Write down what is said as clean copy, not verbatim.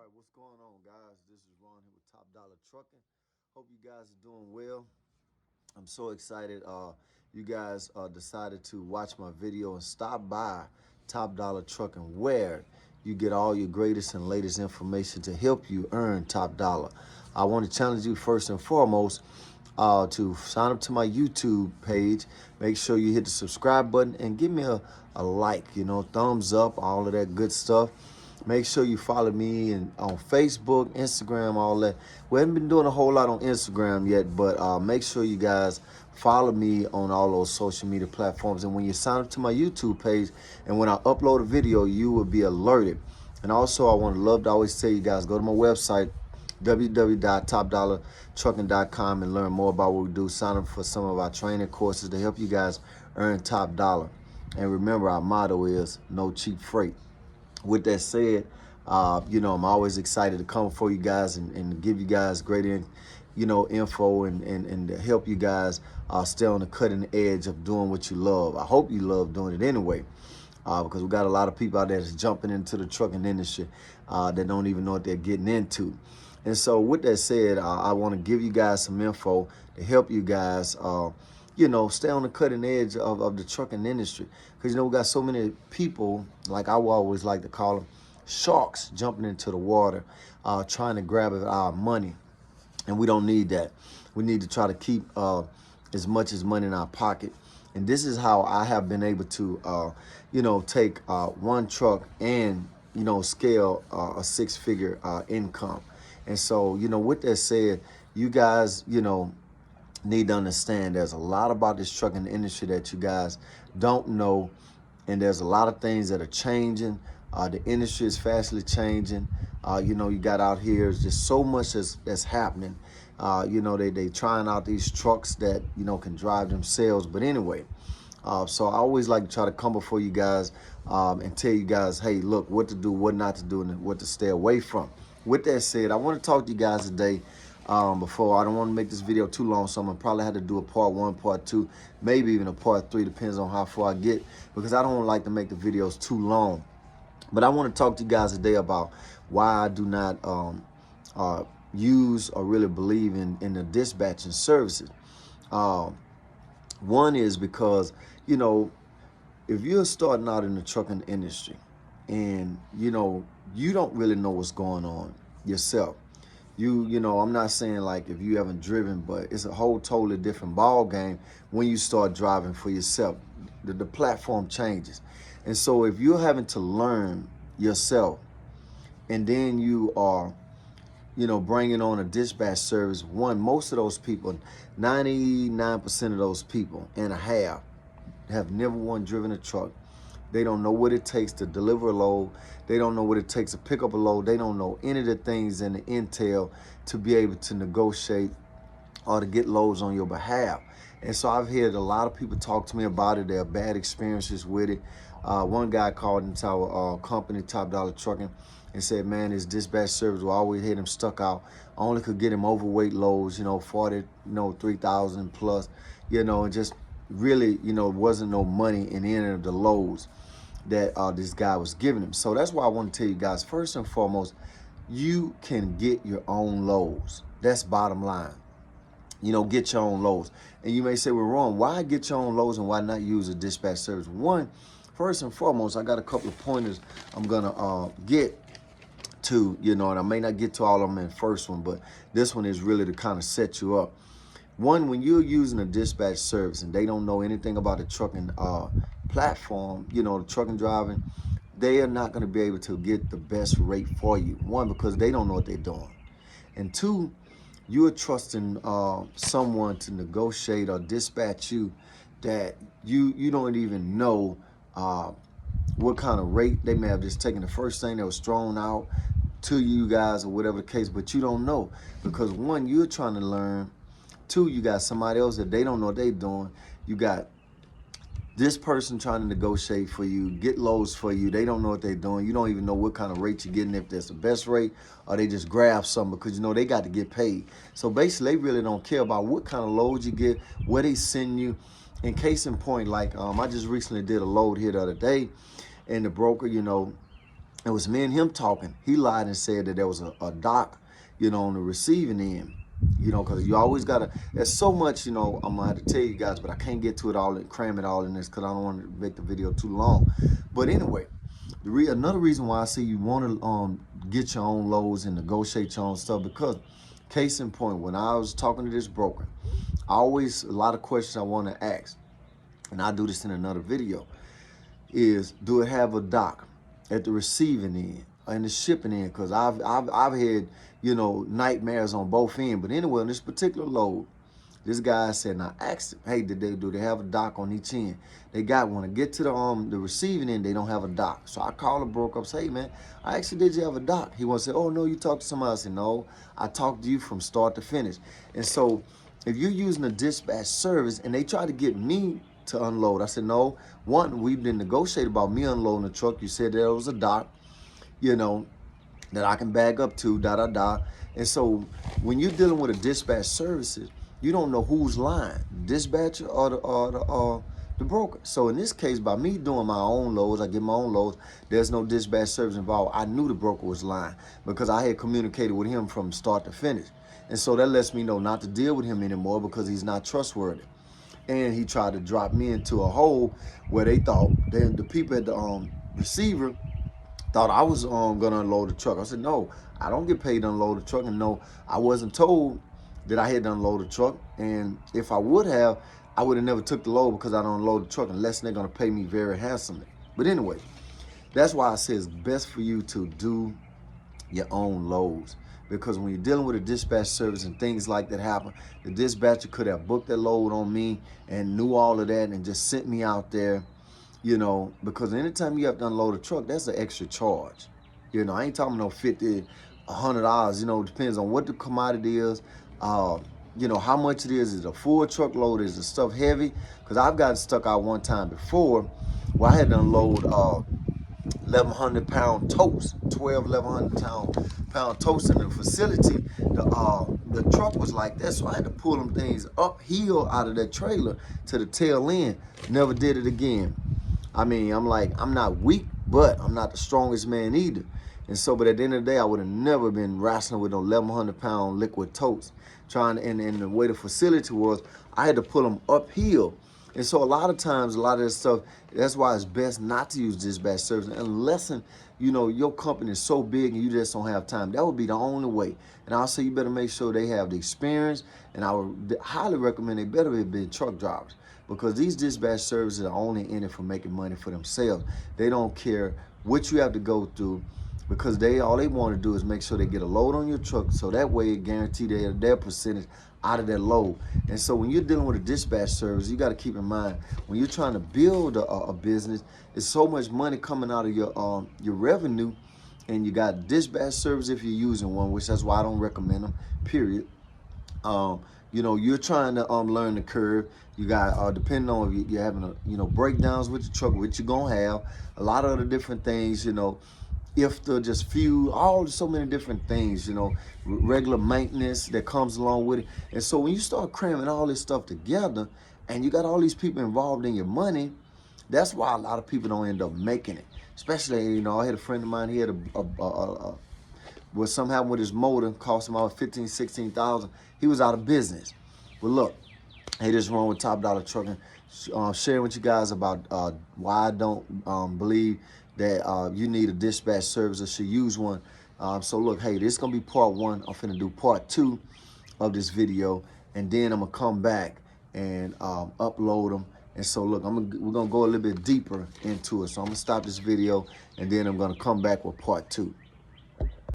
right, what's going on, guys? This is Ron here with Top Dollar Trucking. Hope you guys are doing well. I'm so excited. You guys decided to watch my video and stop by Top Dollar Trucking, where you get all your greatest and latest information to help you earn top dollar. I want to challenge you first and foremost to sign up to my YouTube page. Make sure you hit the subscribe button and give me a like, thumbs up, all of that good stuff. Make sure you follow me on Facebook, Instagram, all that. We haven't been doing a whole lot on Instagram yet, but make sure you guys follow me on all those social media platforms. And when you sign up to my YouTube page and when I upload a video, you will be alerted. And also, I want to love to always tell you guys, go to my website, www.topdollartrucking.com, and learn more about what we do. Sign up for some of our training courses to help you guys earn top dollar. And remember, our motto is no cheap freight. With that said, I'm always excited to come for you guys and give you guys great, info and to help you guys stay on the cutting edge of doing what you love. I hope you love doing it anyway, because we got a lot of people out there that's jumping into the trucking industry that don't even know what they're getting into. And so with that said, I want to give you guys some info to help you guys stay on the cutting edge of the trucking industry. Because, we got so many people, like I always like to call them, sharks jumping into the water, trying to grab our money. And we don't need that. We need to try to keep as much as money in our pocket. And this is how I have been able to, take one truck and, scale a six-figure income. And so, with that said, you guys, need to understand there's a lot about this trucking industry that you guys don't know, and there's a lot of things that are changing. The industry is fastly changing. You got out here, there's just so much that's happening. They trying out these trucks that can drive themselves. But anyway, so I always like to try to come before you guys and tell you guys, hey, look, what to do, what not to do, and what to stay away from. With that said, I want to talk to you guys today. Before I don't want to make this video too long, so I'm gonna probably have to do a part 1, part 2, maybe even a part 3, depends on how far I get, because I don't like to make the videos too long. But I want to talk to you guys today about why I do not use or really believe in the dispatching services. One is because, if you're starting out in the trucking industry and, you don't really know what's going on yourself. I'm not saying like if you haven't driven, but it's a whole totally different ball game when you start driving for yourself. The platform changes. And so if you're having to learn yourself and then you are, bringing on a dispatch service, most of those people, 99% of those people and a half, have never driven a truck. They don't know what it takes to deliver a load. They don't know what it takes to pick up a load. They don't know any of the things in the intel to be able to negotiate or to get loads on your behalf. And so I've heard a lot of people talk to me about it. They have bad experiences with it. One guy called into our company, Top Dollar Trucking, and said, man, his dispatch service will always hit him stuck out. I only could get him overweight loads, 40, 3,000 plus, and just really, wasn't no money in any of the loads that this guy was giving him. So that's why I want to tell you guys, first and foremost, you can get your own loads. That's bottom line. Get your own loads. And you may say, well, Ron, why get your own loads and why not use a dispatch service? First and foremost, I got a couple of pointers I'm going to get to, and I may not get to all of them in the first one, but this one is really to kind of set you up. One, when you're using a dispatch service and they don't know anything about the trucking platform, the trucking driving, they are not going to be able to get the best rate for you. One, because they don't know what they're doing. And two, you're trusting someone to negotiate or dispatch you that you don't even know what kind of rate. They may have just taken the first thing that was thrown out to you guys or whatever the case, but you don't know. Because one, you're trying to learn. Two, you got somebody else that they don't know what they're doing. You got this person trying to negotiate for you, get loads for you. They don't know what they're doing. You don't even know what kind of rate you're getting, if that's the best rate, or they just grab something because, they got to get paid. So basically, they really don't care about what kind of loads you get, where they send you. In case in point, like I just recently did a load here the other day, and the broker, it was me and him talking. He lied and said that there was a dock, you know, on the receiving end. You know, because you always gotta. There's so much, you know, I'm gonna have to tell you guys, but I can't get to it all and cram it all in this because I don't want to make the video too long. But anyway, another reason why I say you want to get your own loads and negotiate your own stuff, because case in point, when I was talking to this broker, a lot of questions I want to ask, and I'll do this in another video, is do it have a dock at the receiving end and the shipping end? Because I've had, you know, nightmares on both ends. But anyway, on this particular load, this guy said, and I asked him, hey, do they have a dock on each end? They got one. To get to the receiving end, they don't have a dock. So I called the broker up, say, hey, man, I actually did you have a dock? He wants to say, oh, no, you talked to somebody else. I said, no, I talked to you from start to finish. And so if you're using a dispatch service and they try to get me to unload, I said, no, one, we've been negotiating about me unloading the truck. You said there was a dock, you know, that I can bag up to, And so when you're dealing with a dispatch services, you don't know who's lying, dispatcher or the broker. So in this case, by me doing my own loads, I get my own loads, there's no dispatch service involved. I knew the broker was lying because I had communicated with him from start to finish. And so that lets me know not to deal with him anymore because he's not trustworthy. And he tried to drop me into a hole where they thought, the people at the receiver thought I was gonna unload the truck. I said, no, I don't get paid to unload the truck. And no, I wasn't told that I had to unload the truck. And if I would have, I would have never took the load because I don't unload the truck unless they're gonna pay me very handsomely. But anyway, that's why I say it's best for you to do your own loads. Because when you're dealing with a dispatch service and things like that happen, the dispatcher could have booked that load on me and knew all of that and just sent me out there, you know, because anytime you have to unload a truck, that's an extra charge. You know, I ain't talking no $50, $100, you know, it depends on what the commodity is, you know, how much it is. Is it a full truckload? Is the stuff heavy? Because I've gotten stuck out one time before where I had to unload 1,100 pound toast, 1,100 pound toast in the facility. The truck was like that, so I had to pull them things uphill out of that trailer to the tail end. Never did it again. I mean, I'm like, I'm not weak, but I'm not the strongest man either. And so, but at the end of the day, I would have never been wrestling with no 1,100 pound liquid toast. And the way the facility was, I had to pull them uphill. And so a lot of times, a lot of this stuff, that's why it's best not to use dispatch service unless, you know, your company is so big and you just don't have time. That would be the only way. And I'll say you better make sure they have the experience, and I would highly recommend they better be truck drivers, because these dispatch services are only in it for making money for themselves. They don't care what you have to go through, because all they want to do is make sure they get a load on your truck, so that way it guarantee their percentage out of that load. And so when you're dealing with a dispatch service, you got to keep in mind, when you're trying to build a business, it's so much money coming out of your revenue, and you got dispatch service if you're using one, which that's why I don't recommend them, period. You know, you're trying to learn the curve. You got, depending on if you're having breakdowns with your truck, which you're gonna have, a lot of other different things, you know, if the just fuel, so many different things, you know, regular maintenance that comes along with it. And so when you start cramming all this stuff together and you got all these people involved in your money, that's why a lot of people don't end up making it. Especially, you know, I had a friend of mine, he had something happened with his motor, cost him about 15, 16,000. He was out of business. But look, hey, this is Ron with Top Dollar Trucking, sharing with you guys about why I don't believe that you need a dispatch service or should use one. So look, hey, this is gonna be part one. I'm finna do part two of this video, and then I'm gonna come back and upload them. And so look, we're gonna go a little bit deeper into it. So I'm gonna stop this video, and then I'm gonna come back with part two.